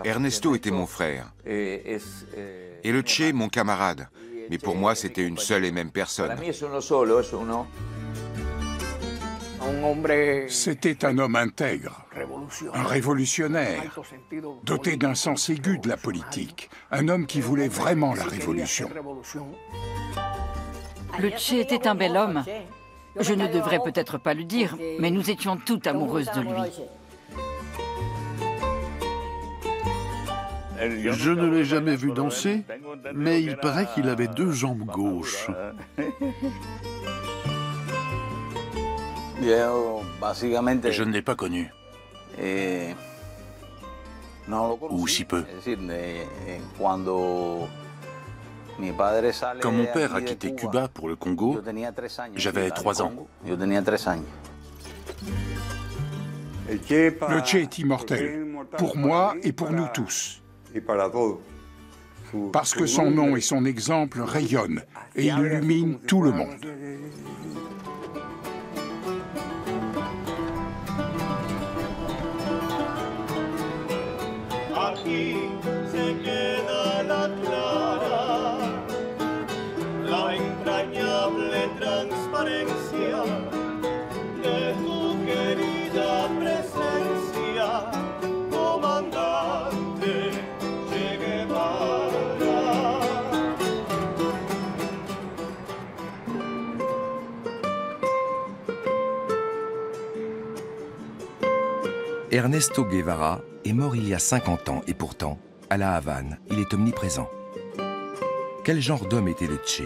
Ernesto était mon frère et le Che mon camarade. Mais pour moi, c'était une seule et même personne. C'était un homme intègre, un révolutionnaire, doté d'un sens aigu de la politique, un homme qui voulait vraiment la révolution. Le Che était un bel homme. Je ne devrais peut-être pas le dire, mais nous étions toutes amoureuses de lui. Je ne l'ai jamais vu danser, mais il paraît qu'il avait 2 jambes gauches. Je ne l'ai pas connu. Ou si peu. Quand mon père a quitté Cuba pour le Congo, j'avais 3 ans. Le Che est immortel, pour moi et pour nous tous. Parce que son nom et son exemple rayonnent et il illumine tout le monde. Ernesto Guevara est mort il y a 50 ans et pourtant, à La Havane, il est omniprésent. Quel genre d'homme était le Che?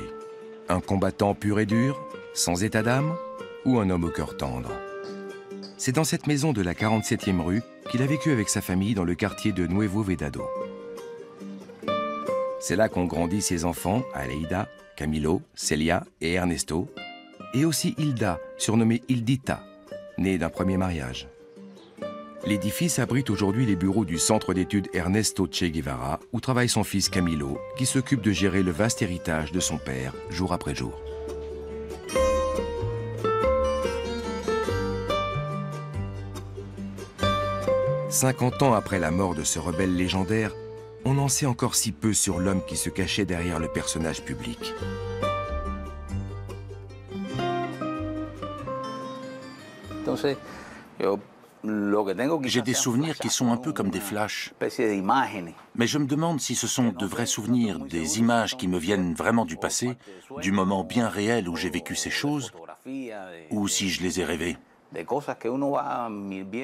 Un combattant pur et dur, sans état d'âme, ou un homme au cœur tendre? C'est dans cette maison de la 47e rue qu'il a vécu avec sa famille dans le quartier de Nuevo Vedado. C'est là qu'ont grandi ses enfants, Aleida, Camilo, Celia et Ernesto, et aussi Hilda, surnommée Hildita, née d'un premier mariage. L'édifice abrite aujourd'hui les bureaux du centre d'études Ernesto Che Guevara, où travaille son fils Camilo, qui s'occupe de gérer le vaste héritage de son père, jour après jour. « 50 ans après la mort de ce rebelle légendaire, on en sait encore si peu sur l'homme qui se cachait derrière le personnage public. J'ai des souvenirs qui sont un peu comme des flashs. Mais je me demande si ce sont de vrais souvenirs, des images qui me viennent vraiment du passé, du moment bien réel où j'ai vécu ces choses, ou si je les ai rêvés.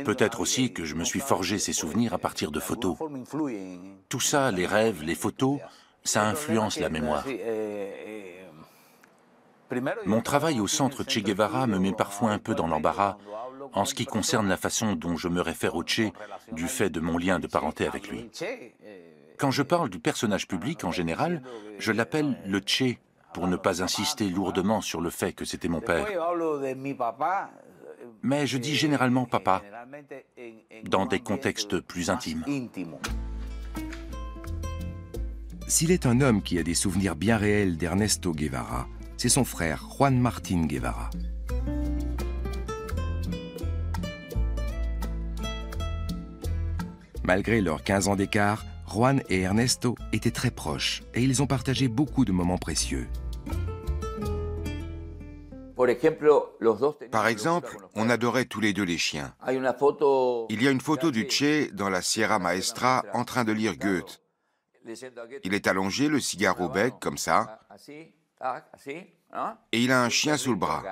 Peut-être aussi que je me suis forgé ces souvenirs à partir de photos. Tout ça, les rêves, les photos, ça influence la mémoire. Mon travail au centre Che Guevara me met parfois un peu dans l'embarras en ce qui concerne la façon dont je me réfère au Che du fait de mon lien de parenté avec lui. Quand je parle du personnage public en général, je l'appelle le Che pour ne pas insister lourdement sur le fait que c'était mon père. Mais je dis généralement papa, dans des contextes plus intimes. S'il est un homme qui a des souvenirs bien réels d'Ernesto Guevara, c'est son frère Juan Martín Guevara. Malgré leurs 15 ans d'écart, Juan et Ernesto étaient très proches et ils ont partagé beaucoup de moments précieux. Par exemple, on adorait tous les deux les chiens. Il y a une photo du Che dans la Sierra Maestra en train de lire Goethe. Il est allongé, le cigare au bec, comme ça, et il a un chien sous le bras.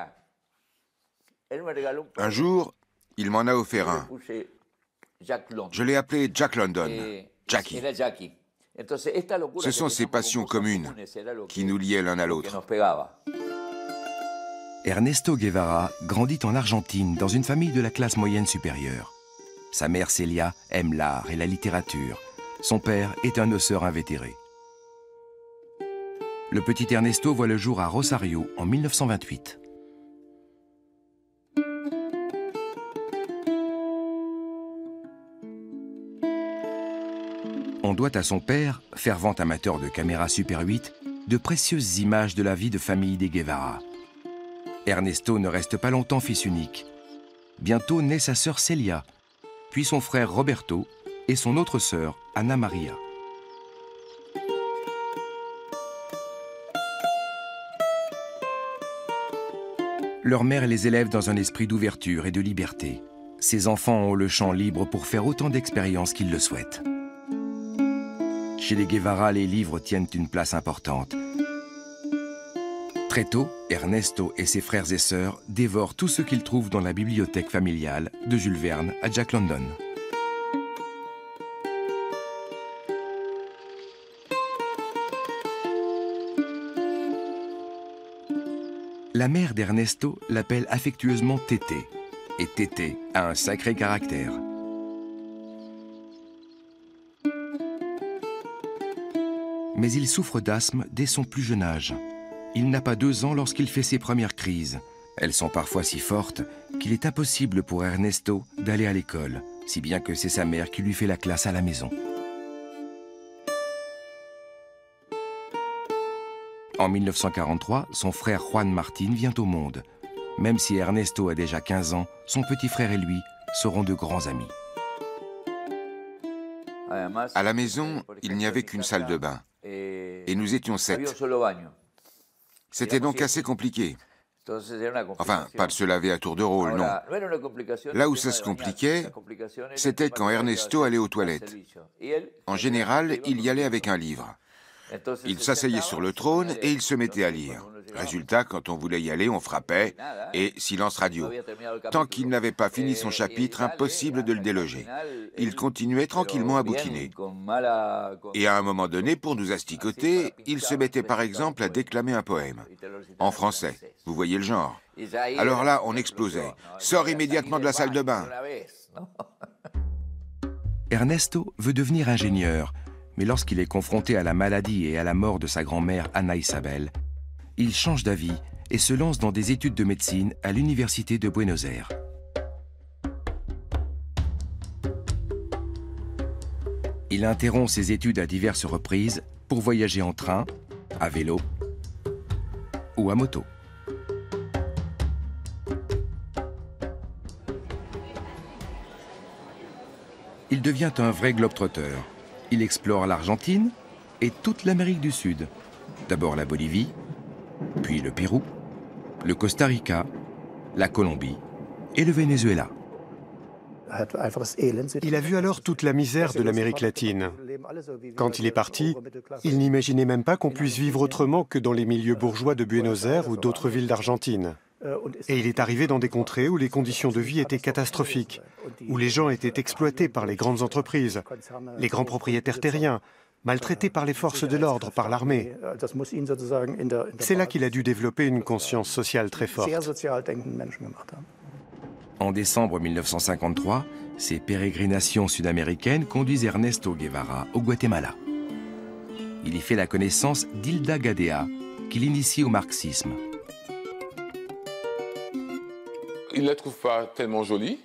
Un jour, il m'en a offert un. Je l'ai appelé Jack London, Jackie. Ce sont ces passions communes qui nous liaient l'un à l'autre. Ernesto Guevara grandit en Argentine dans une famille de la classe moyenne supérieure. Sa mère Celia aime l'art et la littérature. Son père est un noceur invétéré. Le petit Ernesto voit le jour à Rosario en 1928. On doit à son père, fervent amateur de caméra Super 8, de précieuses images de la vie de famille des Guevara. Ernesto ne reste pas longtemps fils unique. Bientôt naît sa sœur Celia, puis son frère Roberto, et son autre sœur, Anna Maria. Leur mère les élève dans un esprit d'ouverture et de liberté. Ces enfants ont le champ libre pour faire autant d'expériences qu'ils le souhaitent. Chez les Guevara, les livres tiennent une place importante. Très tôt, Ernesto et ses frères et sœurs dévorent tout ce qu'ils trouvent dans la bibliothèque familiale, de Jules Verne à Jack London. La mère d'Ernesto l'appelle affectueusement Tété, et Tété a un sacré caractère. Mais il souffre d'asthme dès son plus jeune âge. Il n'a pas 2 ans lorsqu'il fait ses premières crises. Elles sont parfois si fortes qu'il est impossible pour Ernesto d'aller à l'école, si bien que c'est sa mère qui lui fait la classe à la maison. En 1943, son frère Juan Martín vient au monde. Même si Ernesto a déjà 15 ans, son petit frère et lui seront de grands amis. À la maison, il n'y avait qu'une salle de bain. Et nous étions 7. C'était donc assez compliqué. Enfin, pas de se laver à tour de rôle, non. Là où ça se compliquait, c'était quand Ernesto allait aux toilettes. En général, il y allait avec un livre. Il s'asseyait sur le trône et il se mettait à lire. Résultat, quand on voulait y aller, on frappait et silence radio. Tant qu'il n'avait pas fini son chapitre, impossible de le déloger. Il continuait tranquillement à bouquiner. Et à un moment donné, pour nous asticoter, il se mettait par exemple à déclamer un poème. En français. Vous voyez le genre. Alors là, on explosait. « Sors immédiatement de la salle de bain !» Ernesto veut devenir ingénieur, mais lorsqu'il est confronté à la maladie et à la mort de sa grand-mère Anna Isabel, il change d'avis et se lance dans des études de médecine à l'université de Buenos Aires. Il interrompt ses études à diverses reprises pour voyager en train, à vélo ou à moto. Il devient un vrai globe-trotter. Il explore l'Argentine et toute l'Amérique du Sud. D'abord la Bolivie, puis le Pérou, le Costa Rica, la Colombie et le Venezuela. Il a vu alors toute la misère de l'Amérique latine. Quand il est parti, il n'imaginait même pas qu'on puisse vivre autrement que dans les milieux bourgeois de Buenos Aires ou d'autres villes d'Argentine. Et il est arrivé dans des contrées où les conditions de vie étaient catastrophiques, où les gens étaient exploités par les grandes entreprises, les grands propriétaires terriens, maltraité par les forces de l'ordre, par l'armée. C'est là qu'il a dû développer une conscience sociale très forte. En décembre 1953, ses pérégrinations sud-américaines conduisent Ernesto Guevara au Guatemala. Il y fait la connaissance d'Hilda Gadea, qui l'initie au marxisme. Il ne la trouve pas tellement jolie,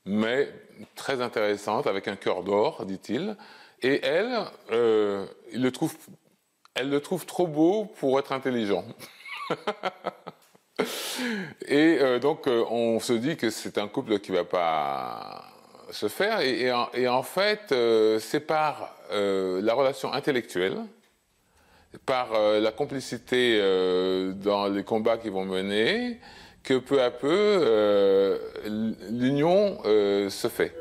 mais très intéressante, avec un cœur d'or, dit-il. Et elle, elle le trouve trop beau pour être intelligent. Et donc, on se dit que c'est un couple qui ne va pas se faire. Et en fait, c'est par la relation intellectuelle, par la complicité dans les combats qu'ils vont mener, que peu à peu, l'union se fait.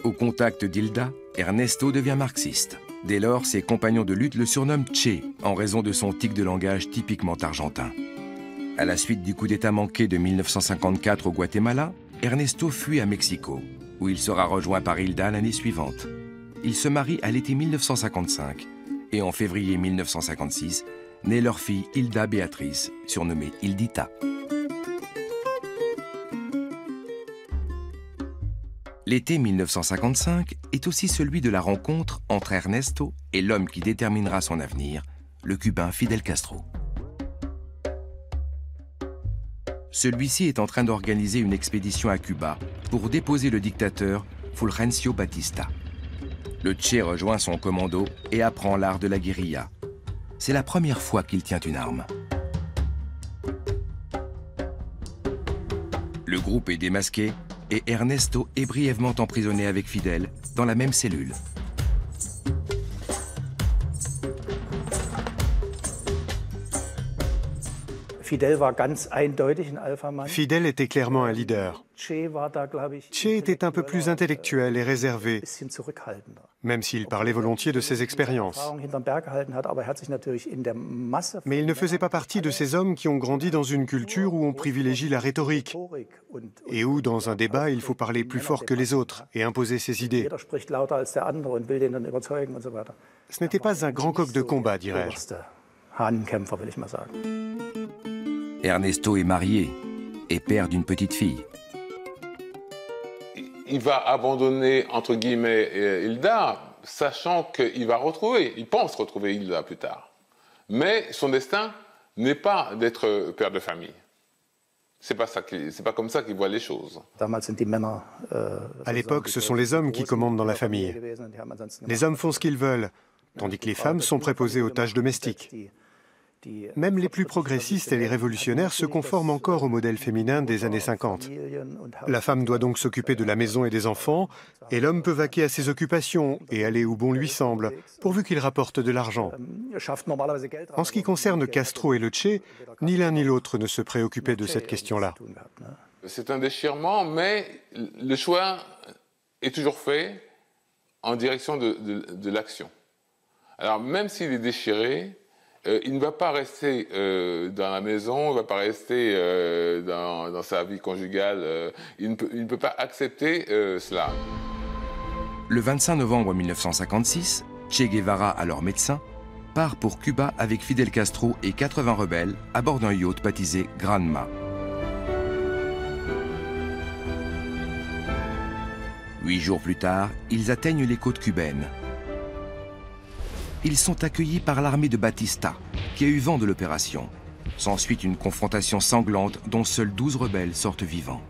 Au contact d'Hilda, Ernesto devient marxiste. Dès lors, ses compagnons de lutte le surnomment Che, en raison de son tic de langage typiquement argentin. À la suite du coup d'État manqué de 1954 au Guatemala, Ernesto fuit à Mexico, où il sera rejoint par Hilda l'année suivante. Ils se marient à l'été 1955, et en février 1956, naît leur fille Hilda Beatriz, surnommée Hildita. L'été 1955 est aussi celui de la rencontre entre Ernesto et l'homme qui déterminera son avenir, le Cubain Fidel Castro. Celui-ci est en train d'organiser une expédition à Cuba pour déposer le dictateur Fulgencio Batista. Le Che rejoint son commando et apprend l'art de la guérilla. C'est la première fois qu'il tient une arme. Le groupe est démasqué et Ernesto est brièvement emprisonné avec Fidel dans la même cellule. Fidel était clairement un leader. Che était un peu plus intellectuel et réservé, même s'il parlait volontiers de ses expériences. Mais il ne faisait pas partie de ces hommes qui ont grandi dans une culture où on privilégie la rhétorique et où, dans un débat, il faut parler plus fort que les autres et imposer ses idées. Ce n'était pas un grand coq de combat, dirais-je. Ernesto est marié et père d'une petite fille. Il va abandonner, entre guillemets, Hilda, sachant qu'il va retrouver, il pense retrouver Hilda plus tard. Mais son destin n'est pas d'être père de famille. C'est pas comme ça qu'il voit les choses. À l'époque, ce sont les hommes qui commandent dans la famille. Les hommes font ce qu'ils veulent, tandis que les femmes sont préposées aux tâches domestiques. Même les plus progressistes et les révolutionnaires se conforment encore au modèle féminin des années 50. La femme doit donc s'occuper de la maison et des enfants, et l'homme peut vaquer à ses occupations et aller où bon lui semble, pourvu qu'il rapporte de l'argent. En ce qui concerne Castro et le Che, ni l'un ni l'autre ne se préoccupaient de cette question-là. C'est un déchirement, mais le choix est toujours fait en direction de l'action. Alors même s'il est déchiré, il ne va pas rester dans la maison, il ne va pas rester dans sa vie conjugale. Il ne peut pas accepter cela. Le 25 novembre 1956, Che Guevara, alors médecin, part pour Cuba avec Fidel Castro et 80 rebelles à bord d'un yacht baptisé Granma. 8 jours plus tard, ils atteignent les côtes cubaines. Ils sont accueillis par l'armée de Batista, qui a eu vent de l'opération. S'ensuit une confrontation sanglante dont seuls 12 rebelles sortent vivants.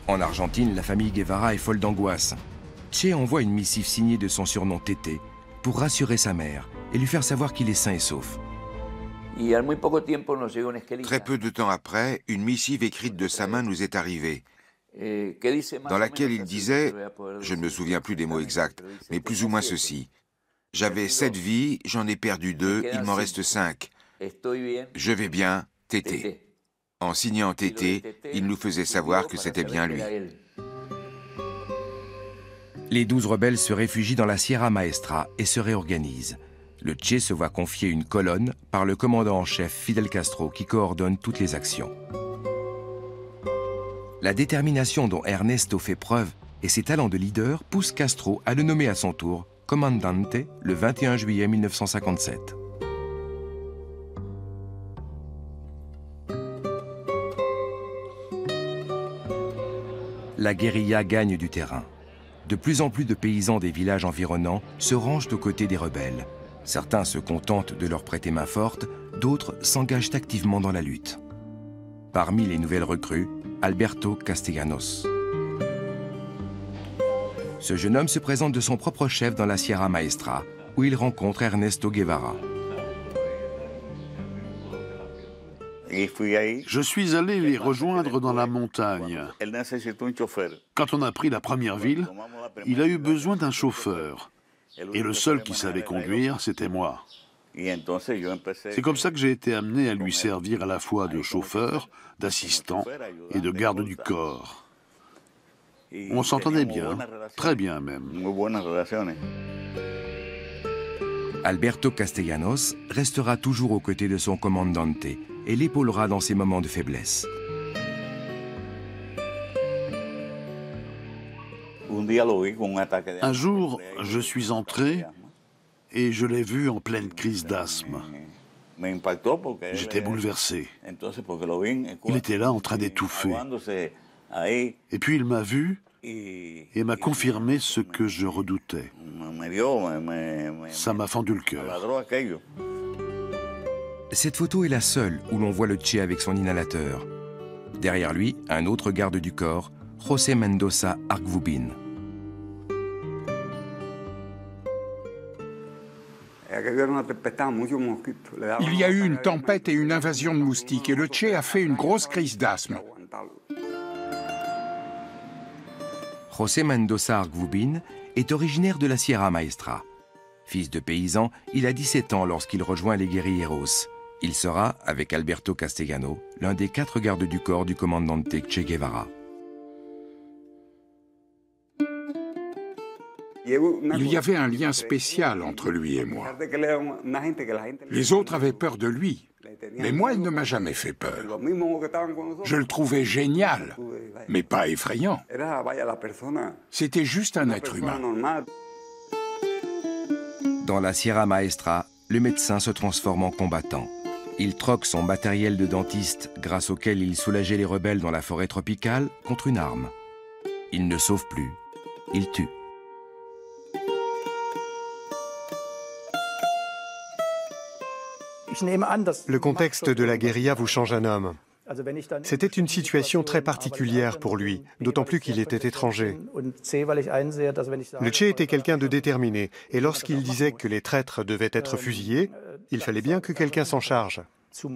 En Argentine, la famille Guevara est folle d'angoisse. Che envoie une missive signée de son surnom Tété pour rassurer sa mère et lui faire savoir qu'il est sain et sauf. Très peu de temps après, une missive écrite de sa main nous est arrivée, dans laquelle il disait, je ne me souviens plus des mots exacts, mais plus ou moins ceci: j'avais 7 vies, j'en ai perdu 2, il m'en reste 5. Je vais bien, Tété. En signant Tété, il nous faisait savoir que c'était bien lui. Les 12 rebelles se réfugient dans la Sierra Maestra et se réorganisent. Le Che se voit confier une colonne par le commandant en chef Fidel Castro qui coordonne toutes les actions. La détermination dont Ernesto fait preuve et ses talents de leader poussent Castro à le nommer à son tour Comandante le 21 juillet 1957. La guérilla gagne du terrain. De plus en plus de paysans des villages environnants se rangent aux côtés des rebelles. Certains se contentent de leur prêter main forte, d'autres s'engagent activement dans la lutte. Parmi les nouvelles recrues, Alberto Castellanos. Ce jeune homme se présente de son propre chef dans la Sierra Maestra, où il rencontre Ernesto Guevara. Je suis allé les rejoindre dans la montagne. Quand on a pris la première ville, il a eu besoin d'un chauffeur. Et le seul qui savait conduire, c'était moi. C'est comme ça que j'ai été amené à lui servir à la fois de chauffeur, d'assistant et de garde du corps. On s'entendait bien, très bien même. Alberto Castellanos restera toujours aux côtés de son commandante et l'épaulera dans ses moments de faiblesse. Un jour, je suis entré et je l'ai vu en pleine crise d'asthme. J'étais bouleversé. Il était là en train d'étouffer. Et puis il m'a vu et m'a confirmé ce que je redoutais. Ça m'a fendu le cœur. Cette photo est la seule où l'on voit le Che avec son inhalateur. Derrière lui, un autre garde du corps, José Mendoza Argvubin. Il y a eu une tempête et une invasion de moustiques et le Che a fait une grosse crise d'asthme. José Mendoza Argubín est originaire de la Sierra Maestra. Fils de paysan, il a 17 ans lorsqu'il rejoint les guérilleros. Il sera, avec Alberto Castellano, l'un des 4 gardes du corps du commandante Che Guevara. Il y avait un lien spécial entre lui et moi. Les autres avaient peur de lui, mais moi, il ne m'a jamais fait peur. Je le trouvais génial, mais pas effrayant. C'était juste un être humain. Dans la Sierra Maestra, le médecin se transforme en combattant. Il troque son matériel de dentiste, grâce auquel il soulageait les rebelles dans la forêt tropicale, contre une arme. Il ne sauve plus, il tue. Le contexte de la guérilla vous change un homme. C'était une situation très particulière pour lui, d'autant plus qu'il était étranger. Le Che était quelqu'un de déterminé, et lorsqu'il disait que les traîtres devaient être fusillés, il fallait bien que quelqu'un s'en charge.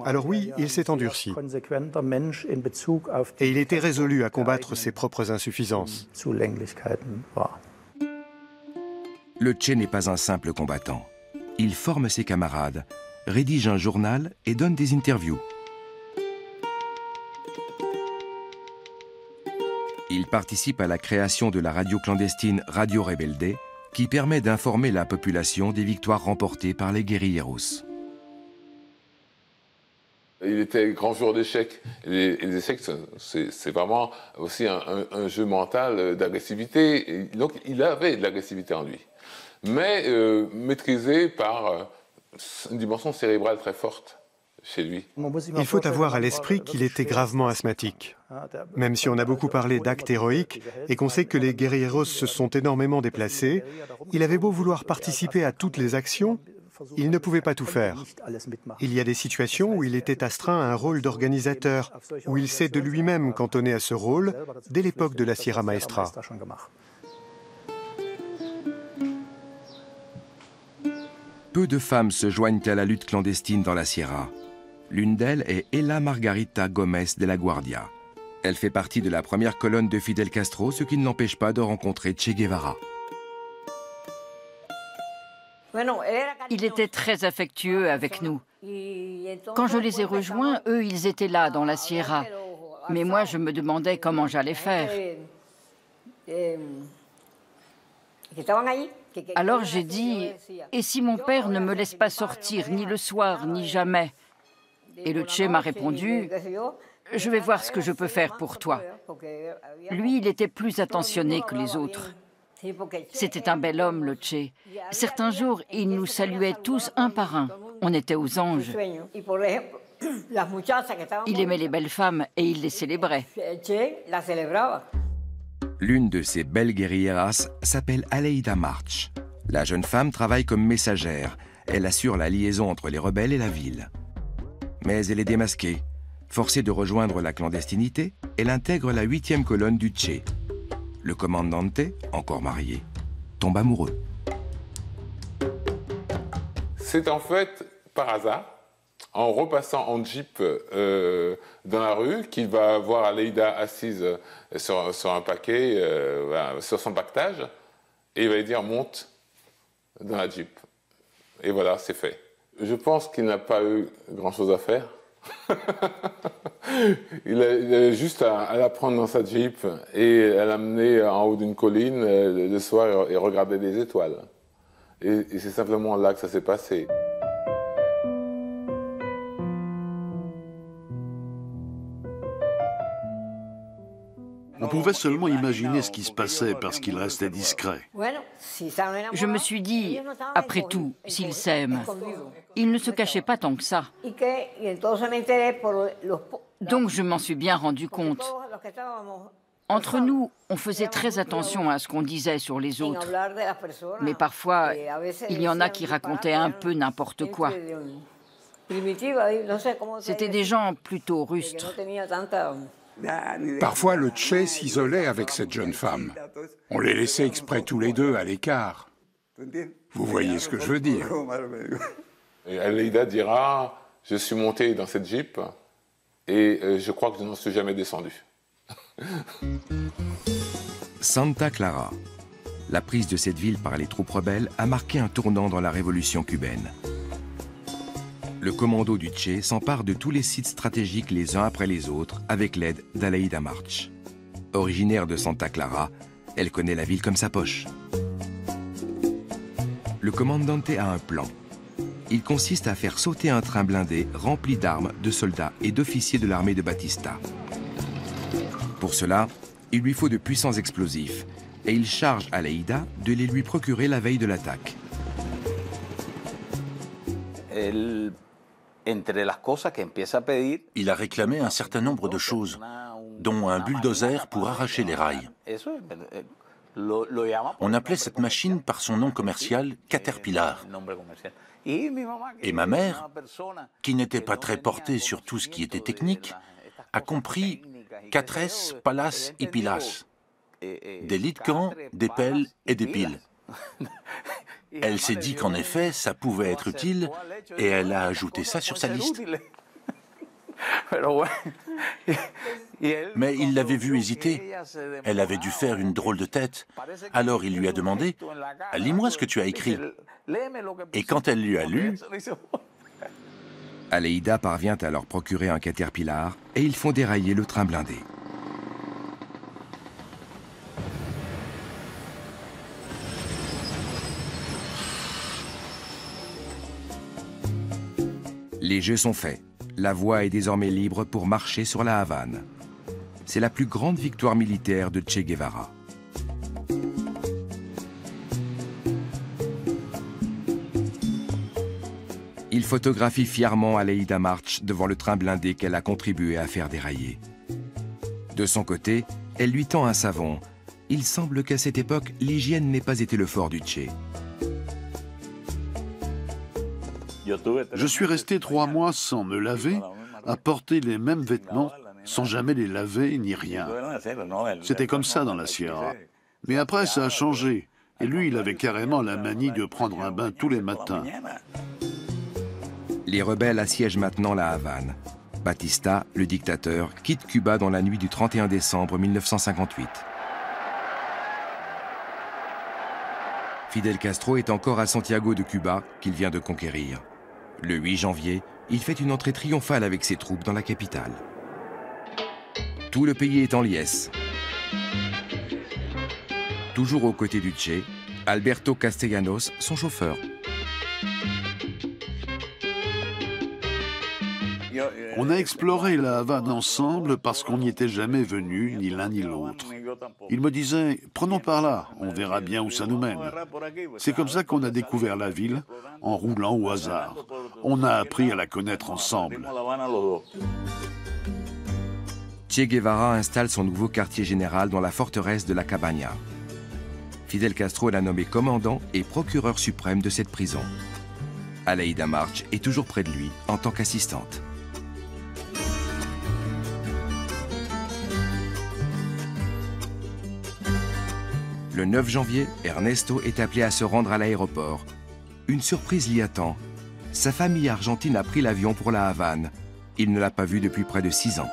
Alors oui, il s'est endurci. Et il était résolu à combattre ses propres insuffisances. Le Che n'est pas un simple combattant. Il forme ses camarades, rédige un journal et donne des interviews. Il participe à la création de la radio clandestine Radio Rebelde, qui permet d'informer la population des victoires remportées par les guérilleros. Il était grand joueur d'échecs. Et les échecs, c'est vraiment aussi un jeu mental d'agressivité. Donc il avait de l'agressivité en lui, mais maîtrisé par une dimension cérébrale très forte chez lui. Il faut avoir à l'esprit qu'il était gravement asthmatique. Même si on a beaucoup parlé d'actes héroïques et qu'on sait que les guérilleros se sont énormément déplacés, il avait beau vouloir participer à toutes les actions, il ne pouvait pas tout faire. Il y a des situations où il était astreint à un rôle d'organisateur, où il s'est de lui-même cantonné à ce rôle dès l'époque de la Sierra Maestra. Peu de femmes se joignent à la lutte clandestine dans la Sierra. L'une d'elles est Ella Margarita Gómez de la Guardia. Elle fait partie de la première colonne de Fidel Castro, ce qui ne l'empêche pas de rencontrer Che Guevara. Il était très affectueux avec nous. Quand je les ai rejoints, eux, ils étaient là, dans la Sierra. Mais moi, je me demandais comment j'allais faire. Alors j'ai dit, et si mon père ne me laisse pas sortir, ni le soir, ni jamais? Et le Che m'a répondu, je vais voir ce que je peux faire pour toi. Lui, il était plus attentionné que les autres. C'était un bel homme, le Che. Certains jours, il nous saluait tous un par un. On était aux anges. Il aimait les belles femmes et il les célébrait. L'une de ces belles guérilleras s'appelle Aleida March. La jeune femme travaille comme messagère. Elle assure la liaison entre les rebelles et la ville. Mais elle est démasquée. Forcée de rejoindre la clandestinité, elle intègre la 8e colonne du Che. Le commandante, encore marié, tombe amoureux. C'est en fait par hasard, en repassant en jeep dans la rue, qu'il va voir Aleida assise sur un paquet, sur son pactage, et il va lui dire « monte dans la jeep ». Et voilà, c'est fait. Je pense qu'il n'a pas eu grand-chose à faire. il a juste à la prendre dans sa jeep et à l'amener en haut d'une colline le soir et regarder les étoiles. Et c'est simplement là que ça s'est passé. On pouvait seulement imaginer ce qui se passait parce qu'il restait discret. Je me suis dit, après tout, s'ils s'aiment, ils ne se cachaient pas tant que ça. Donc je m'en suis bien rendu compte. Entre nous, on faisait très attention à ce qu'on disait sur les autres. Mais parfois, il y en a qui racontaient un peu n'importe quoi. C'était des gens plutôt rustres. Parfois, le Che s'isolait avec cette jeune femme. On les laissait exprès tous les deux à l'écart. Vous voyez ce que je veux dire. Et Aleida dira, je suis monté dans cette jeep et je crois que je n'en suis jamais descendu. Santa Clara. La prise de cette ville par les troupes rebelles a marqué un tournant dans la révolution cubaine. Le commando du Che s'empare de tous les sites stratégiques les uns après les autres avec l'aide d'Aleida March. Originaire de Santa Clara, elle connaît la ville comme sa poche. Le commandante a un plan. Il consiste à faire sauter un train blindé rempli d'armes, de soldats et d'officiers de l'armée de Batista. Pour cela, il lui faut de puissants explosifs et il charge Aleida de les lui procurer la veille de l'attaque. Il a réclamé un certain nombre de choses, dont un bulldozer pour arracher les rails. On appelait cette machine par son nom commercial Caterpillar. Et ma mère, qui n'était pas très portée sur tout ce qui était technique, a compris catres, palas y pilas, des lits de camp, des pelles et des piles. Elle s'est dit qu'en effet, ça pouvait être utile, et elle a ajouté ça sur sa liste. Mais il l'avait vue hésiter. Elle avait dû faire une drôle de tête. Alors il lui a demandé « Lis-moi ce que tu as écrit ». Et quand elle lui a lu... Aleida parvient à leur procurer un Caterpillar et ils font dérailler le train blindé. Les jeux sont faits. La voie est désormais libre pour marcher sur la Havane. C'est la plus grande victoire militaire de Che Guevara. Il photographie fièrement Aleida March devant le train blindé qu'elle a contribué à faire dérailler. De son côté, elle lui tend un savon. Il semble qu'à cette époque, l'hygiène n'ait pas été le fort du Che. Je suis resté 3 mois sans me laver, à porter les mêmes vêtements, sans jamais les laver ni rien. C'était comme ça dans la Sierra. Mais après, ça a changé. Et lui, il avait carrément la manie de prendre un bain tous les matins. Les rebelles assiègent maintenant la Havane. Batista, le dictateur, quitte Cuba dans la nuit du 31 décembre 1958. Fidel Castro est encore à Santiago de Cuba, qu'il vient de conquérir. Le 8 janvier, il fait une entrée triomphale avec ses troupes dans la capitale. Tout le pays est en liesse. Toujours aux côtés du Che, Alberto Castellanos, son chauffeur. On a exploré la Havane ensemble parce qu'on n'y était jamais venu, ni l'un ni l'autre. Il me disait « Prenons par là, on verra bien où ça nous mène ». C'est comme ça qu'on a découvert la ville, en roulant au hasard. On a appris à la connaître ensemble. Che Guevara installe son nouveau quartier général dans la forteresse de la Cabaña. Fidel Castro l'a nommé commandant et procureur suprême de cette prison. Aleida March est toujours près de lui en tant qu'assistante. Le 9 janvier, Ernesto est appelé à se rendre à l'aéroport. Une surprise l'y attend. Sa famille argentine a pris l'avion pour la Havane. Il ne l'a pas vue depuis près de 6 ans.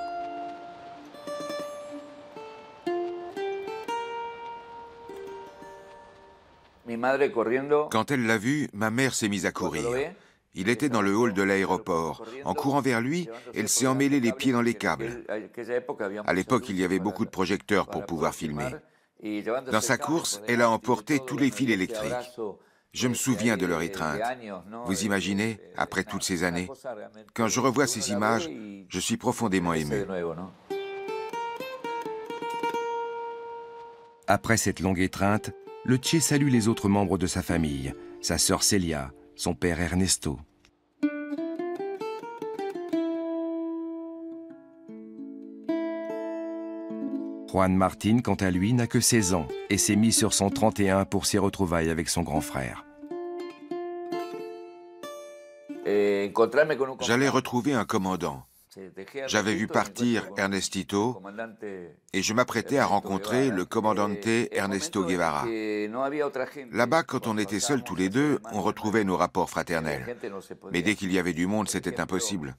Quand elle l'a vu, ma mère s'est mise à courir. Il était dans le hall de l'aéroport. En courant vers lui, elle s'est emmêlée les pieds dans les câbles. À l'époque, il y avait beaucoup de projecteurs pour pouvoir filmer. Dans sa course, elle a emporté tous les fils électriques. Je me souviens de leur étreinte. Vous imaginez, après toutes ces années? Quand je revois ces images, je suis profondément ému. Après cette longue étreinte, le Che salue les autres membres de sa famille, sa sœur Celia, son père Ernesto. Juan Martín, quant à lui, n'a que 16 ans et s'est mis sur son 31 pour ses retrouvailles avec son grand frère. J'allais retrouver un commandant. J'avais vu partir Ernestito et je m'apprêtais à rencontrer le commandante Ernesto Guevara. Là-bas, quand on était seuls tous les deux, on retrouvait nos rapports fraternels. Mais dès qu'il y avait du monde, c'était impossible.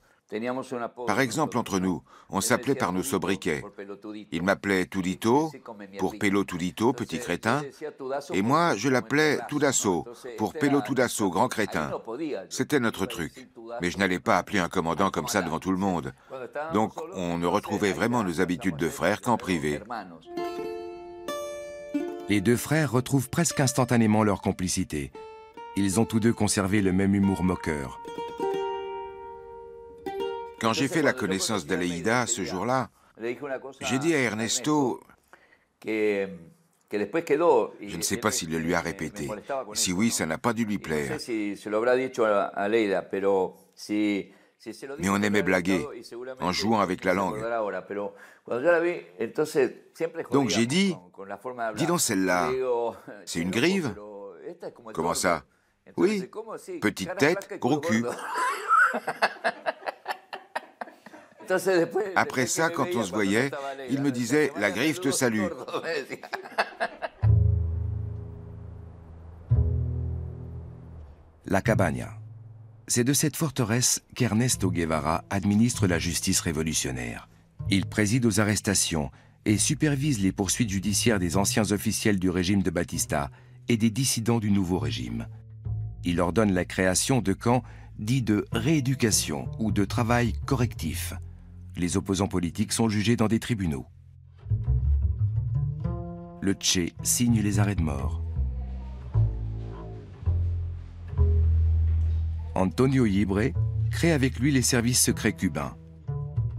Par exemple, entre nous, on s'appelait par nos sobriquets. Il m'appelait Tudito, pour Pelo Tudito, petit crétin, et moi, je l'appelais Tudasso, pour Pelo Tudasso, grand crétin. C'était notre truc. Mais je n'allais pas appeler un commandant comme ça devant tout le monde. Donc, on ne retrouvait vraiment nos habitudes de frères qu'en privé. Les deux frères retrouvent presque instantanément leur complicité. Ils ont tous deux conservé le même humour moqueur. Quand j'ai fait la connaissance d'Aleida ce jour-là, j'ai dit à Ernesto, je ne sais pas s'il le lui a répété. Si oui, ça n'a pas dû lui plaire. Mais on aimait blaguer, en jouant avec la langue. Donc j'ai dit, dis donc celle-là, c'est une grive? Comment ça? Oui, petite tête, gros cul. Après ça, quand on se voyait, il me disait « La griffe te salue ». La Cabaña. C'est de cette forteresse qu'Ernesto Guevara administre la justice révolutionnaire. Il préside aux arrestations et supervise les poursuites judiciaires des anciens officiels du régime de Batista et des dissidents du nouveau régime. Il ordonne la création de camps dits de rééducation ou de travail correctif. Les opposants politiques sont jugés dans des tribunaux. Le Che signe les arrêts de mort. Antonio Libre crée avec lui les services secrets cubains.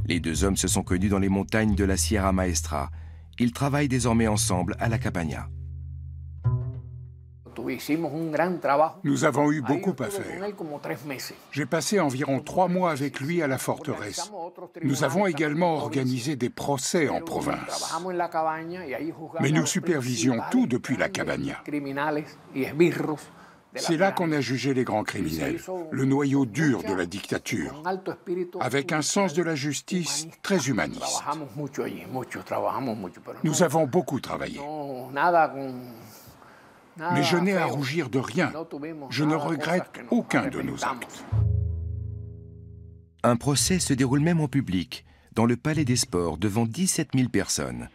Les deux hommes se sont connus dans les montagnes de la Sierra Maestra. Ils travaillent désormais ensemble à la Cabaña. Nous avons eu beaucoup à faire. J'ai passé environ 3 mois avec lui à la forteresse. Nous avons également organisé des procès en province. Mais nous supervisions tout depuis la Cabaña. C'est là qu'on a jugé les grands criminels, le noyau dur de la dictature, avec un sens de la justice très humaniste. Nous avons beaucoup travaillé. Mais je n'ai à rougir de rien. Je ne regrette aucun de nos actes. Un procès se déroule même en public, dans le Palais des Sports, devant 17 000 personnes.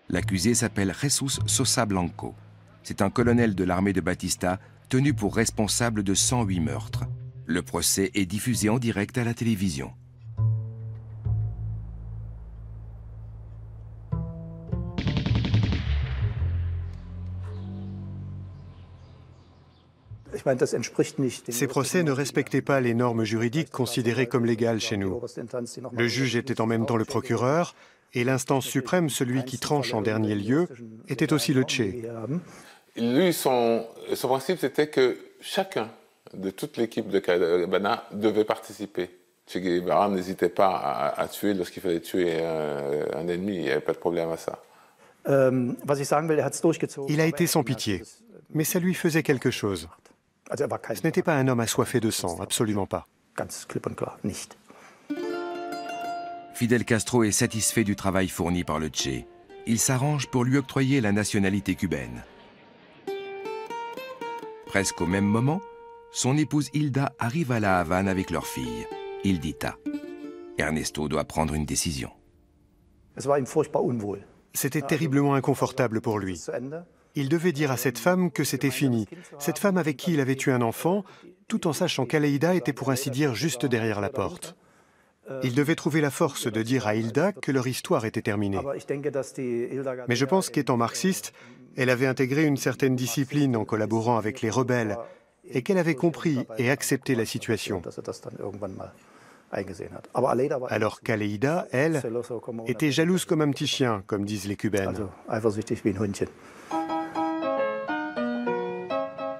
L'accusé s'appelle Jesus Sosa Blanco. C'est un colonel de l'armée de Batista, tenu pour responsable de 108 meurtres. Le procès est diffusé en direct à la télévision. Ces procès ne respectaient pas les normes juridiques considérées comme légales chez nous. Le juge était en même temps le procureur, et l'instance suprême, celui qui tranche en dernier lieu, était aussi le Che. Lui, son principe, c'était que chacun de toute l'équipe de Cabana devait participer. Che Guevara n'hésitait pas à tuer lorsqu'il fallait tuer un ennemi, il n'y avait pas de problème à ça. Il a été sans pitié, mais ça lui faisait quelque chose. Ce n'était pas un homme assoiffé de sang, absolument pas. Fidel Castro est satisfait du travail fourni par le Che. Il s'arrange pour lui octroyer la nationalité cubaine. Presque au même moment, son épouse Hilda arrive à La Havane avec leur fille, Hildita. Ernesto doit prendre une décision. C'était terriblement inconfortable pour lui. Il devait dire à cette femme que c'était fini, cette femme avec qui il avait eu un enfant, tout en sachant qu'Aleida était pour ainsi dire juste derrière la porte. Il devait trouver la force de dire à Hilda que leur histoire était terminée. Mais je pense qu'étant marxiste, elle avait intégré une certaine discipline en collaborant avec les rebelles et qu'elle avait compris et accepté la situation. Alors qu'Aleida, elle, était jalouse comme un petit chien, comme disent les Cubaines.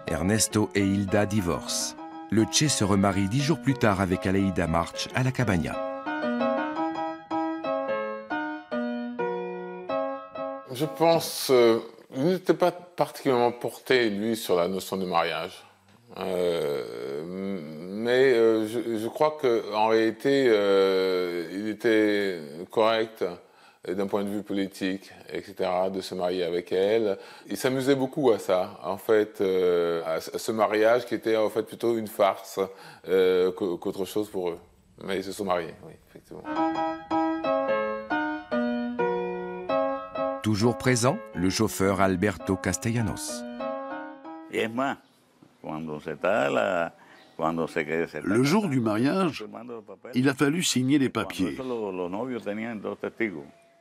Ernesto et Hilda divorcent. Le Che se remarie 10 jours plus tard avec Aleida March à la Cabaña. Je pense qu'il n'était pas particulièrement porté, lui, sur la notion de mariage. Mais je crois qu'en réalité, il était correct d'un point de vue politique, etc., de se marier avec elle. Il s'amusait beaucoup à ça, en fait, à ce mariage qui était en fait plutôt une farce qu'autre chose pour eux. Mais ils se sont mariés, oui, effectivement. Toujours présent, le chauffeur Alberto Castellanos. Le jour du mariage, il a fallu signer les papiers.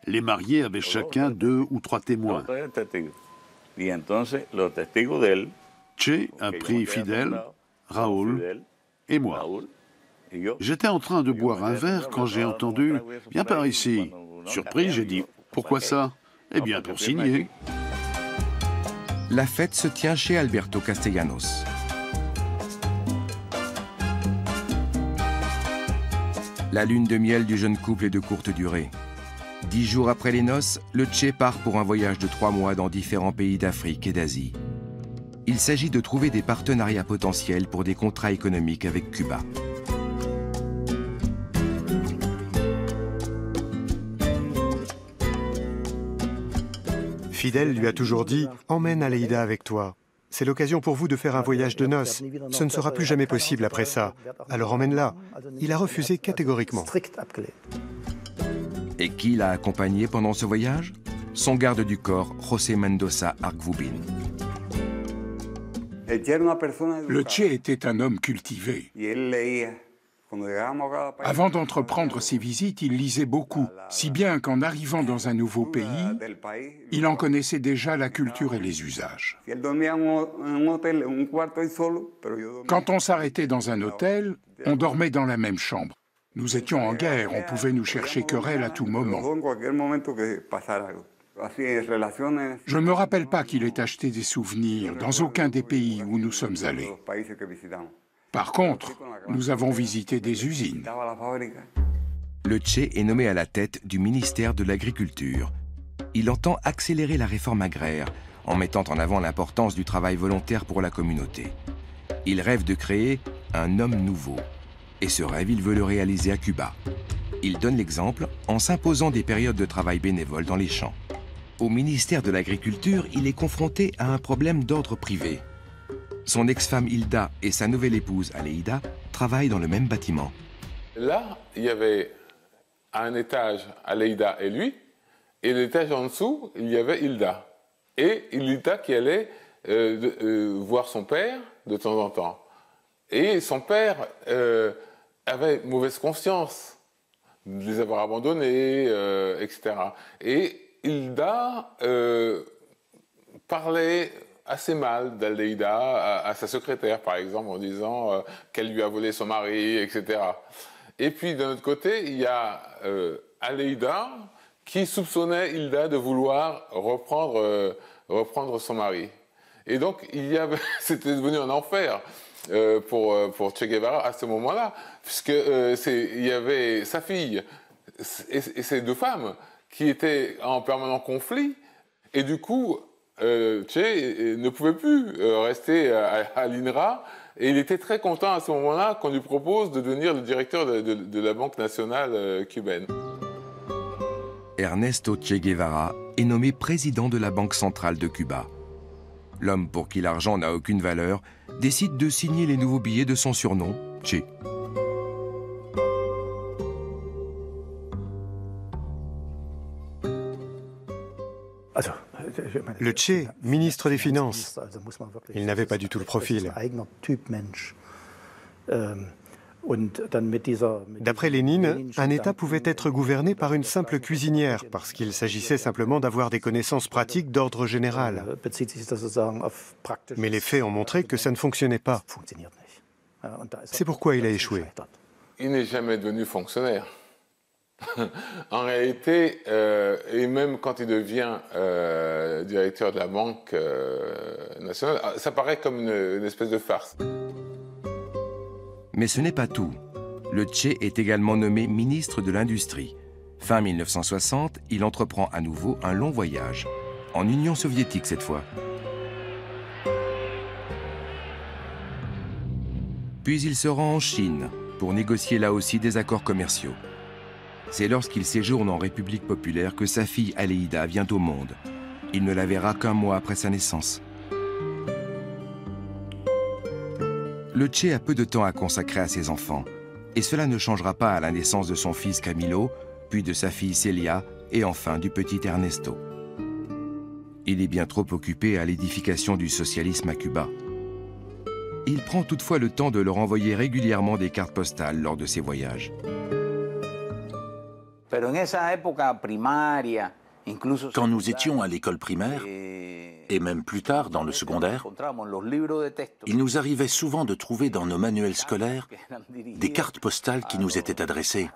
Les mariés avaient chacun 2 ou 3 témoins. Che a pris Fidel, Raoul et moi. J'étais en train de boire un verre quand j'ai entendu « Viens par ici ». Surpris, j'ai dit « Pourquoi ça ?» Eh bien, pour signer. La fête se tient chez Alberto Castellanos. La lune de miel du jeune couple est de courte durée. 10 jours après les noces, le Che part pour un voyage de 3 mois dans différents pays d'Afrique et d'Asie. Il s'agit de trouver des partenariats potentiels pour des contrats économiques avec Cuba. Fidel lui a toujours dit « Emmène Aleida avec toi. C'est l'occasion pour vous de faire un voyage de noces. Ce ne sera plus jamais possible après ça. Alors emmène-la. » Il a refusé catégoriquement. Et qui l'a accompagné pendant ce voyage? Son garde du corps, José Mendoza Argvubin. Le Che était un homme cultivé. Avant d'entreprendre ses visites, il lisait beaucoup, si bien qu'en arrivant dans un nouveau pays, il en connaissait déjà la culture et les usages. Quand on s'arrêtait dans un hôtel, on dormait dans la même chambre. Nous étions en guerre, on pouvait nous chercher querelle à tout moment. Je ne me rappelle pas qu'il ait acheté des souvenirs dans aucun des pays où nous sommes allés. Par contre, nous avons visité des usines. Le Che est nommé à la tête du ministère de l'Agriculture. Il entend accélérer la réforme agraire en mettant en avant l'importance du travail volontaire pour la communauté. Il rêve de créer un homme nouveau. Et ce rêve, il veut le réaliser à Cuba. Il donne l'exemple en s'imposant des périodes de travail bénévole dans les champs. Au ministère de l'Agriculture, il est confronté à un problème d'ordre privé. Son ex-femme Hilda et sa nouvelle épouse Aleida travaillent dans le même bâtiment. Là, il y avait à un étage Aleida et lui, et l'étage en dessous, il y avait Hilda. Et Hilda qui allait voir son père de temps en temps. Et son père avait mauvaise conscience de les avoir abandonnés, etc. Et Hilda parlait assez mal d'Aleida à sa secrétaire, par exemple, en disant qu'elle lui a volé son mari, etc. Et puis, d'un autre côté, il y a Aleida qui soupçonnait Hilda de vouloir reprendre son mari. Et donc, c'était devenu un enfer pour Che Guevara à ce moment-là, puisque il y avait sa fille et ses 2 femmes qui étaient en permanent conflit, et du coup, Che ne pouvait plus rester à l'INRA, et il était très content à ce moment-là qu'on lui propose de devenir le directeur de la Banque nationale cubaine. Ernesto Che Guevara est nommé président de la Banque centrale de Cuba. L'homme pour qui l'argent n'a aucune valeur décide de signer les nouveaux billets de son surnom, Che. Le Che, ministre des Finances, il n'avait pas du tout le profil. D'après Lénine, un État pouvait être gouverné par une simple cuisinière, parce qu'il s'agissait simplement d'avoir des connaissances pratiques d'ordre général. Mais les faits ont montré que ça ne fonctionnait pas. C'est pourquoi il a échoué. Il n'est jamais devenu fonctionnaire. En réalité, et même quand il devient directeur de la Banque nationale, ça paraît comme une espèce de farce. Mais ce n'est pas tout. Le Che est également nommé ministre de l'Industrie. Fin 1960, il entreprend à nouveau un long voyage, en Union soviétique cette fois. Puis il se rend en Chine pour négocier là aussi des accords commerciaux. C'est lorsqu'il séjourne en République populaire que sa fille Aleida vient au monde. Il ne la verra qu'un mois après sa naissance. Le Che a peu de temps à consacrer à ses enfants Et cela ne changera pas à la naissance de son fils Camilo, puis de sa fille Celia, et enfin du petit Ernesto. Il est bien trop occupé à l'édification du socialisme à Cuba. Il prend toutefois le temps de leur envoyer régulièrement des cartes postales lors de ses voyages. Quand nous étions à l'école primaire, et même plus tard dans le secondaire, il nous arrivait souvent de trouver dans nos manuels scolaires des cartes postales qui nous étaient adressées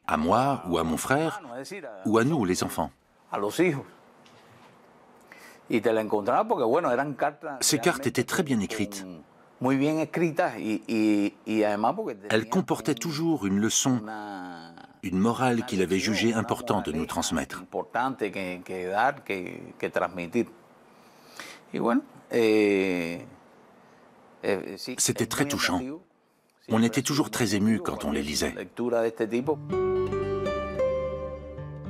à moi ou à mon frère, ou à nous, les enfants. Ces cartes étaient très bien écrites. Elles comportaient toujours une leçon, une morale qu'il avait jugé important de nous transmettre. C'était très touchant. On était toujours très émus quand on les lisait.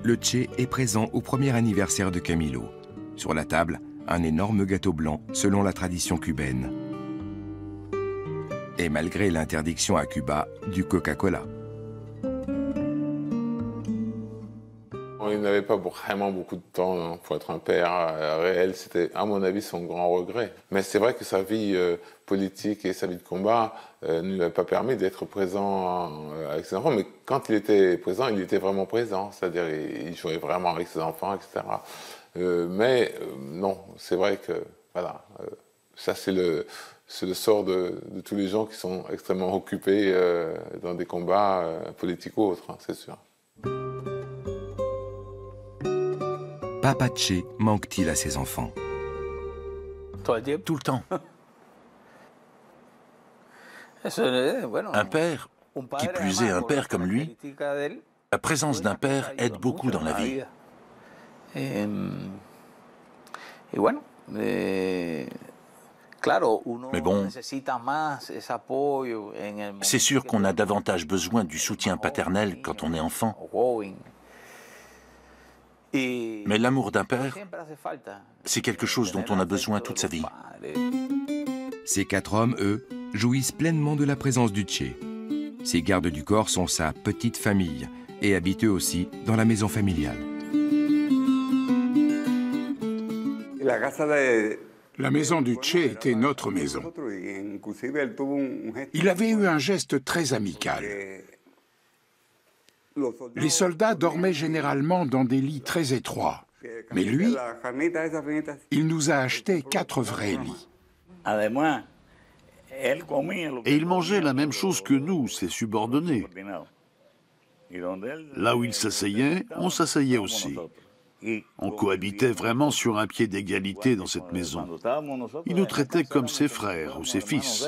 Le Che est présent au premier anniversaire de Camilo. Sur la table, un énorme gâteau blanc selon la tradition cubaine. Et malgré l'interdiction à Cuba du Coca-Cola. Il n'avait pas vraiment beaucoup de temps pour être un père réel. C'était, à mon avis, son grand regret. Mais c'est vrai que sa vie politique et sa vie de combat ne lui avaient pas permis d'être présent avec ses enfants. Mais quand il était présent, il était vraiment présent. C'est-à-dire, il jouait vraiment avec ses enfants, etc. Non, c'est vrai que, voilà, ça c'est le sort de tous les gens qui sont extrêmement occupés dans des combats politiques ou autres, hein, c'est sûr. Papa Che manque-t-il à ses enfants? Tout le temps. Un père, qui plus est un père comme lui, la présence d'un père aide beaucoup dans la vie. Mais bon, c'est sûr qu'on a davantage besoin du soutien paternel quand on est enfant. Mais l'amour d'un père, c'est quelque chose dont on a besoin toute sa vie. Ces 4 hommes, eux, jouissent pleinement de la présence du Che. Ces gardes du corps sont sa petite famille et habitent eux aussi dans la maison familiale. La maison du Che était notre maison. Il avait eu un geste très amical. Les soldats dormaient généralement dans des lits très étroits. Mais lui, il nous a acheté 4 vrais lits. Et il mangeait la même chose que nous, ses subordonnés. Là où il s'asseyait, on s'asseyait aussi. On cohabitait vraiment sur un pied d'égalité dans cette maison. Il nous traitait comme ses frères ou ses fils.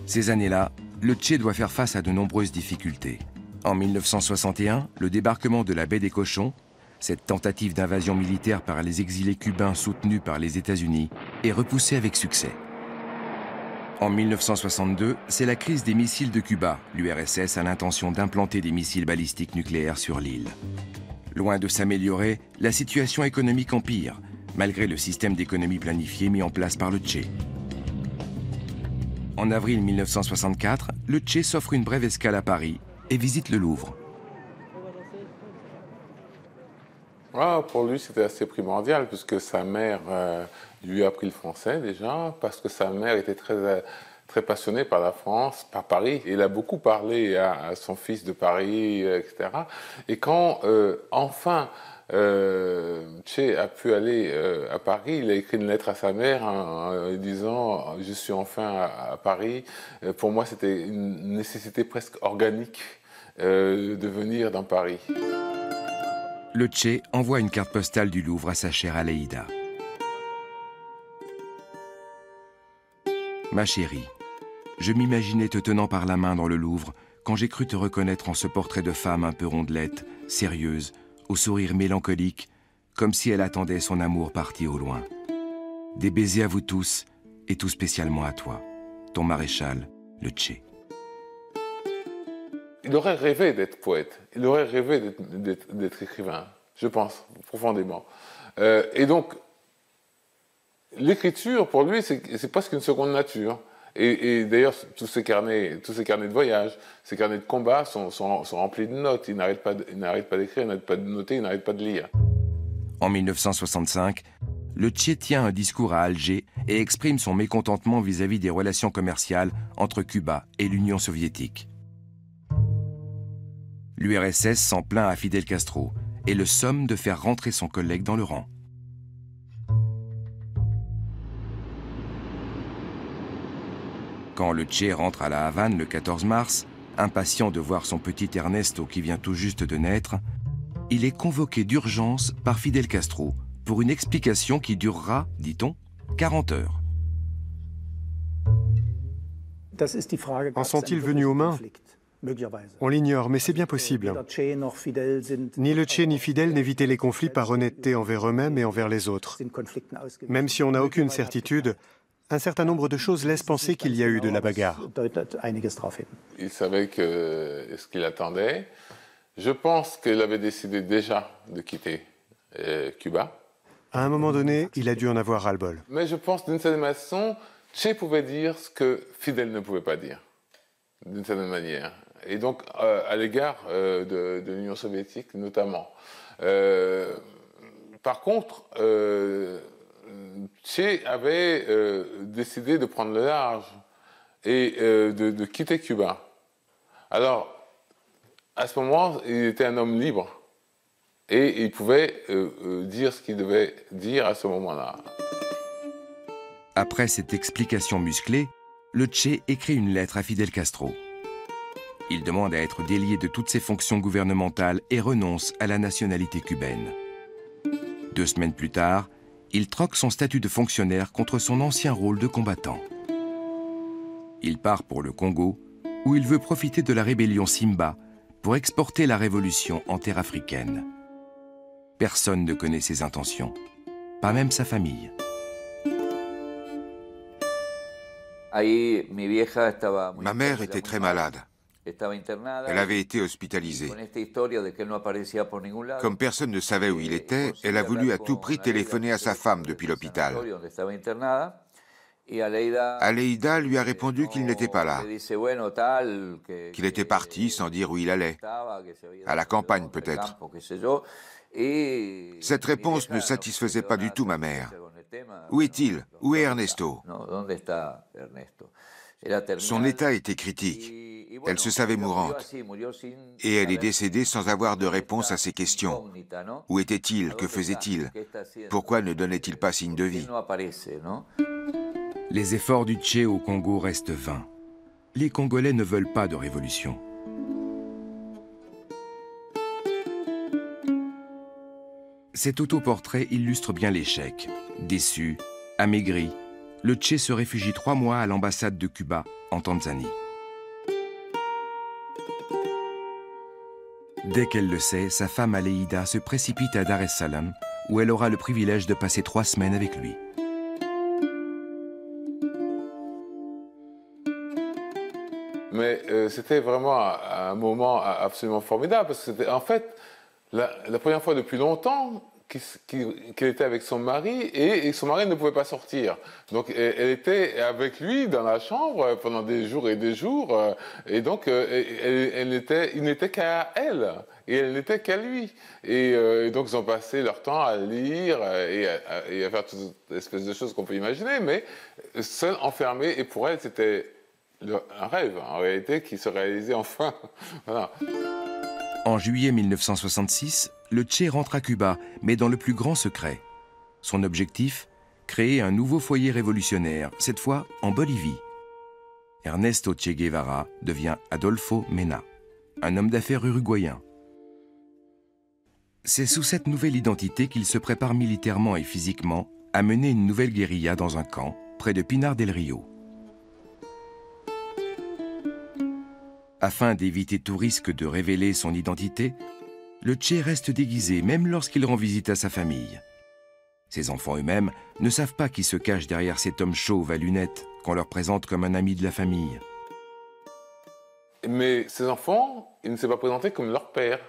Ces années-là, le Che doit faire face à de nombreuses difficultés. En 1961, le débarquement de la baie des Cochons, cette tentative d'invasion militaire par les exilés cubains soutenus par les États-Unis, est repoussée avec succès. En 1962, c'est la crise des missiles de Cuba. L'URSS a l'intention d'implanter des missiles balistiques nucléaires sur l'île. Loin de s'améliorer, la situation économique empire, malgré le système d'économie planifié mis en place par le Che. En avril 1964, le Che s'offre une brève escale à Paris et visite le Louvre. Pour lui, c'était assez primordial, puisque sa mère lui a appris le français déjà, parce que sa mère était très passionnée par la France, par Paris. Il a beaucoup parlé à son fils de Paris, etc. Et quand, enfin, Che a pu aller à Paris, il a écrit une lettre à sa mère en disant « Je suis enfin à Paris ». Pour moi, c'était une nécessité presque organique de venir dans Paris. Le Che envoie une carte postale du Louvre à sa chère Aleida. Ma chérie, je m'imaginais te tenant par la main dans le Louvre quand j'ai cru te reconnaître en ce portrait de femme un peu rondelette, sérieuse, au sourire mélancolique, comme si elle attendait son amour parti au loin. Des baisers à vous tous, et tout spécialement à toi, ton maréchal, le Che. Il aurait rêvé d'être poète, il aurait rêvé d'être écrivain, je pense, profondément. Et donc, l'écriture, pour lui, c'est presque une seconde nature. Et d'ailleurs, tous ces carnets de voyage, ces carnets de combat sont remplis de notes. Il n'arrête pas d'écrire, il n'arrête pas de noter, il n'arrête pas de lire. En 1965, le Che tient un discours à Alger et exprime son mécontentement vis-à-vis des relations commerciales entre Cuba et l'Union soviétique. L'URSS s'en plaint à Fidel Castro et le somme de faire rentrer son collègue dans le rang. Quand le Che rentre à la Havane le 14 mars, impatient de voir son petit Ernesto qui vient tout juste de naître, il est convoqué d'urgence par Fidel Castro pour une explication qui durera, dit-on, 40 heures. En sont-ils venus aux mains? On l'ignore, mais c'est bien possible. Ni le Che ni Fidel n'évitaient les conflits par honnêteté envers eux-mêmes et envers les autres. Même si on n'a aucune certitude, un certain nombre de choses laissent penser qu'il y a eu de la bagarre. Il savait ce qu'il attendait. Je pense qu'il avait décidé déjà de quitter Cuba. À un moment donné, il a dû en avoir ras-le-bol. Mais je pense d'une certaine façon, Che pouvait dire ce que Fidel ne pouvait pas dire, d'une certaine manière. Et donc, à l'égard de l'Union soviétique notamment. Par contre, Che avait décidé de prendre le large et de quitter Cuba. Alors, à ce moment, il était un homme libre et il pouvait dire ce qu'il devait dire à ce moment-là. Après cette explication musclée, le Che écrit une lettre à Fidel Castro. Il demande à être délié de toutes ses fonctions gouvernementales et renonce à la nationalité cubaine. 2 semaines plus tard, il troque son statut de fonctionnaire contre son ancien rôle de combattant. Il part pour le Congo, où il veut profiter de la rébellion Simba pour exporter la révolution en terre africaine. Personne ne connaît ses intentions, pas même sa famille. Ma mère était très malade. Elle avait été hospitalisée. Comme personne ne savait où il était, elle a voulu à tout prix téléphoner à sa femme depuis l'hôpital. Aleida lui a répondu qu'il n'était pas là, qu'il était parti sans dire où il allait, à la campagne peut-être. Cette réponse ne satisfaisait pas du tout ma mère. Où est-il? Où est Ernesto? Son état était critique. Elle se savait mourante. Et elle est décédée sans avoir de réponse à ses questions. Où était-il? Que faisait-il? Pourquoi ne donnait-il pas signe de vie? Les efforts du Che au Congo restent vains. Les Congolais ne veulent pas de révolution. Cet autoportrait illustre bien l'échec. Déçu, amaigri, le Che se réfugie 3 mois à l'ambassade de Cuba, en Tanzanie. Dès qu'elle le sait, sa femme Aleida se précipite à Dar es Salaam, où elle aura le privilège de passer 3 semaines avec lui. Mais c'était vraiment un moment absolument formidable, parce que c'était en fait la première fois depuis longtemps qu'elle était avec son mari, et son mari ne pouvait pas sortir. Donc elle était avec lui dans la chambre pendant des jours et des jours, et donc il n'était qu'à elle, et elle n'était qu'à lui. Et donc ils ont passé leur temps à lire et à faire toutes espèces de choses qu'on peut imaginer, mais seule, enfermée, et pour elle c'était un rêve, en réalité, qui se réalisait enfin. Voilà. En juillet 1966, le Che rentre à Cuba, mais dans le plus grand secret. Son objectif, créer un nouveau foyer révolutionnaire, cette fois en Bolivie. Ernesto Che Guevara devient Adolfo Mena, un homme d'affaires uruguayen. C'est sous cette nouvelle identité qu'il se prépare militairement et physiquement à mener une nouvelle guérilla dans un camp, près de Pinar del Rio. Afin d'éviter tout risque de révéler son identité, le Che reste déguisé même lorsqu'il rend visite à sa famille. Ses enfants eux-mêmes ne savent pas qui se cache derrière cet homme chauve à lunettes qu'on leur présente comme un ami de la famille. Mais ses enfants, il ne s'est pas présenté comme leur père.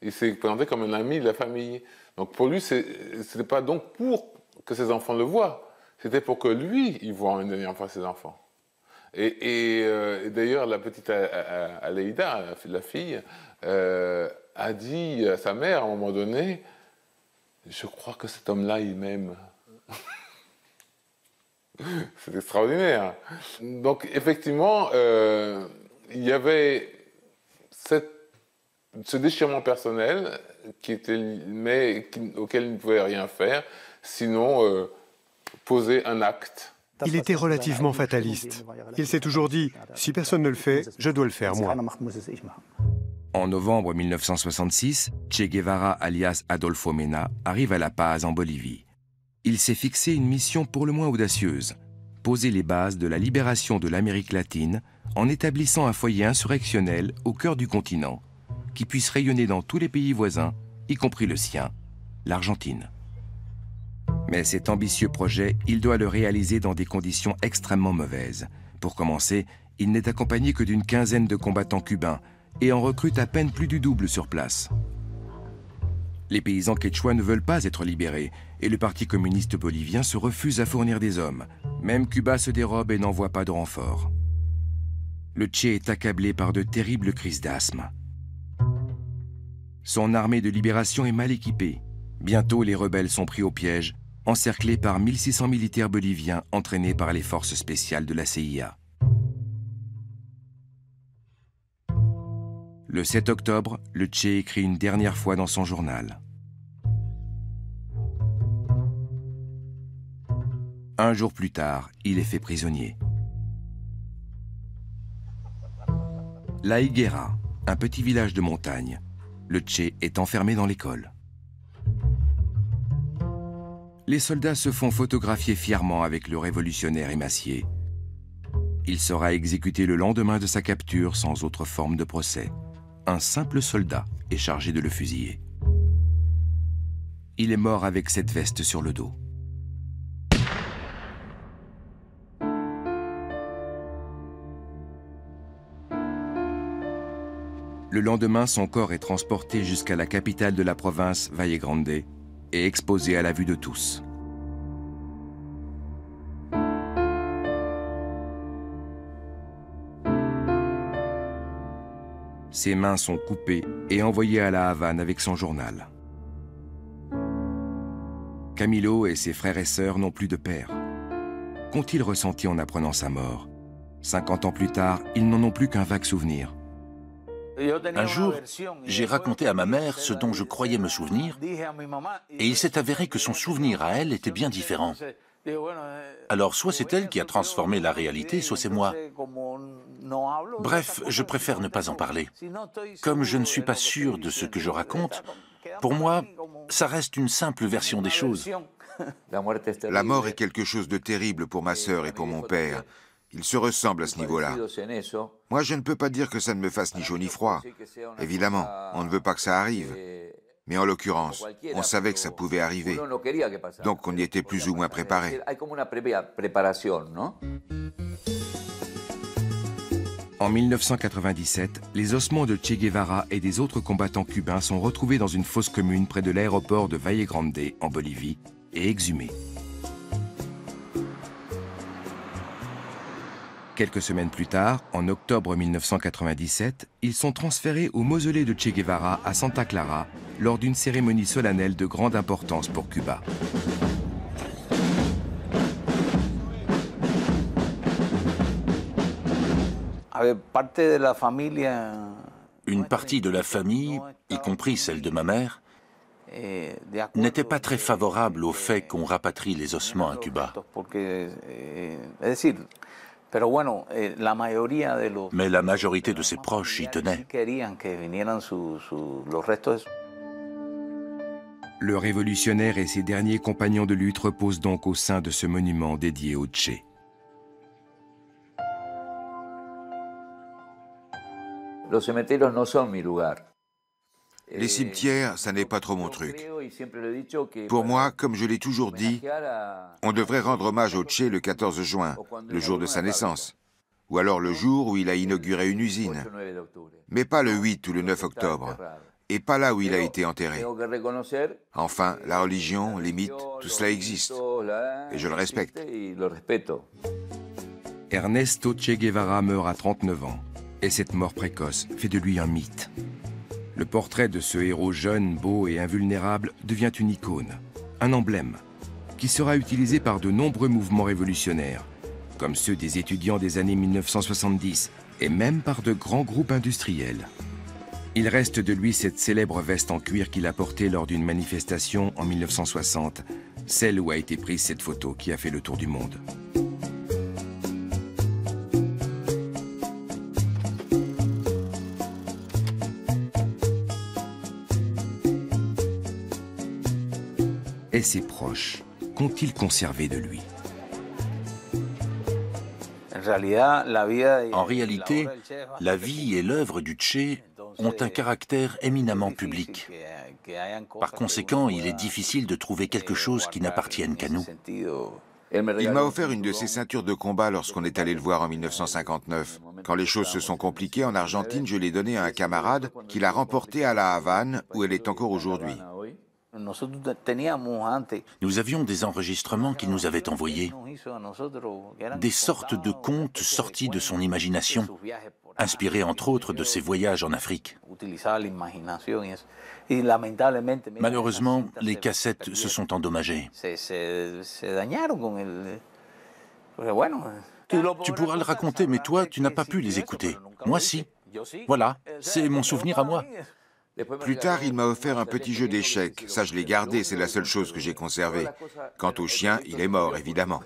Il s'est présenté comme un ami de la famille. Donc pour lui, ce n'était pas donc pour que ses enfants le voient. C'était pour que lui, il voie une dernière fois ses enfants. Et d'ailleurs, la petite Aleida, la fille, a dit à sa mère à un moment donné, je crois que cet homme-là, il m'aime. C'est extraordinaire. Donc, effectivement, il y avait ce déchirement personnel auquel il ne pouvait rien faire, sinon poser un acte. Il était relativement fataliste. Il s'est toujours dit, si personne ne le fait, je dois le faire moi. En novembre 1966, Che Guevara, alias Adolfo Mena, arrive à La Paz, en Bolivie. Il s'est fixé une mission pour le moins audacieuse, poser les bases de la libération de l'Amérique latine en établissant un foyer insurrectionnel au cœur du continent, qui puisse rayonner dans tous les pays voisins, y compris le sien, l'Argentine. Mais cet ambitieux projet, il doit le réaliser dans des conditions extrêmement mauvaises. Pour commencer, il n'est accompagné que d'une quinzaine de combattants cubains et en recrute à peine plus du double sur place. Les paysans quechua ne veulent pas être libérés et le Parti communiste bolivien se refuse à fournir des hommes. Même Cuba se dérobe et n'envoie pas de renfort. Le Che est accablé par de terribles crises d'asthme. Son armée de libération est mal équipée. Bientôt, les rebelles sont pris au piège, encerclés par 1600 militaires boliviens entraînés par les forces spéciales de la CIA. Le 7 octobre, le Che écrit une dernière fois dans son journal. Un jour plus tard, il est fait prisonnier. La Higuera, un petit village de montagne, le Che est enfermé dans l'école. Les soldats se font photographier fièrement avec le révolutionnaire émacié. Il sera exécuté le lendemain de sa capture sans autre forme de procès. Un simple soldat est chargé de le fusiller. Il est mort avec cette veste sur le dos. Le lendemain, son corps est transporté jusqu'à la capitale de la province, Valle Grande, et exposé à la vue de tous. Ses mains sont coupées et envoyées à La Havane avec son journal. Camilo et ses frères et sœurs n'ont plus de père. Qu'ont-ils ressenti en apprenant sa mort? 50 ans plus tard, ils n'en ont plus qu'un vague souvenir. Un jour, j'ai raconté à ma mère ce dont je croyais me souvenir, et il s'est avéré que son souvenir à elle était bien différent. Alors, soit c'est elle qui a transformé la réalité, soit c'est moi. Bref, je préfère ne pas en parler. Comme je ne suis pas sûr de ce que je raconte, pour moi, ça reste une simple version des choses. La mort est quelque chose de terrible pour ma sœur et pour mon père. Ils se ressemblent à ce niveau-là. Moi, je ne peux pas dire que ça ne me fasse ni chaud ni froid. Évidemment, on ne veut pas que ça arrive. Mais en l'occurrence, on savait que ça pouvait arriver. Donc on y était plus ou moins préparé. En 1997, les ossements de Che Guevara et des autres combattants cubains sont retrouvés dans une fosse commune près de l'aéroport de Valle Grande, en Bolivie, et exhumés. Quelques semaines plus tard, en octobre 1997, ils sont transférés au mausolée de Che Guevara à Santa Clara lors d'une cérémonie solennelle de grande importance pour Cuba. Une partie de la famille, y compris celle de ma mère, n'était pas très favorable au fait qu'on rapatrie les ossements à Cuba. Mais la majorité de ses proches y tenaient. Le révolutionnaire et ses derniers compagnons de lutte reposent donc au sein de ce monument dédié au Che. Les cimetières, ça n'est pas trop mon truc. Pour moi, comme je l'ai toujours dit, on devrait rendre hommage au Che le 14 juin, le jour de sa naissance, ou alors le jour où il a inauguré une usine, mais pas le 8 ou le 9 octobre, et pas là où il a été enterré. Enfin, la religion, les mythes, tout cela existe, et je le respecte. Ernesto Che Guevara meurt à 39 ans, et cette mort précoce fait de lui un mythe. Le portrait de ce héros jeune, beau et invulnérable devient une icône, un emblème, qui sera utilisé par de nombreux mouvements révolutionnaires, comme ceux des étudiants des années 1970, et même par de grands groupes industriels. Il reste de lui cette célèbre veste en cuir qu'il a portée lors d'une manifestation en 1960, celle où a été prise cette photo qui a fait le tour du monde. Et ses proches, qu'ont-ils conservé de lui? En réalité, la vie et l'œuvre du Che ont un caractère éminemment public. Par conséquent, il est difficile de trouver quelque chose qui n'appartienne qu'à nous. Il m'a offert une de ses ceintures de combat lorsqu'on est allé le voir en 1959. Quand les choses se sont compliquées en Argentine, je l'ai donnée à un camarade qui l'a remportée à La Havane, où elle est encore aujourd'hui. Nous avions des enregistrements qu'il nous avait envoyés, des sortes de contes sortis de son imagination, inspirés entre autres de ses voyages en Afrique. Malheureusement, les cassettes se sont endommagées. Tu pourras le raconter, mais toi, tu n'as pas pu les écouter. Moi, si. Voilà, c'est mon souvenir à moi. Plus tard, il m'a offert un petit jeu d'échecs. Ça, je l'ai gardé, c'est la seule chose que j'ai conservée. Quant au chien, il est mort, évidemment.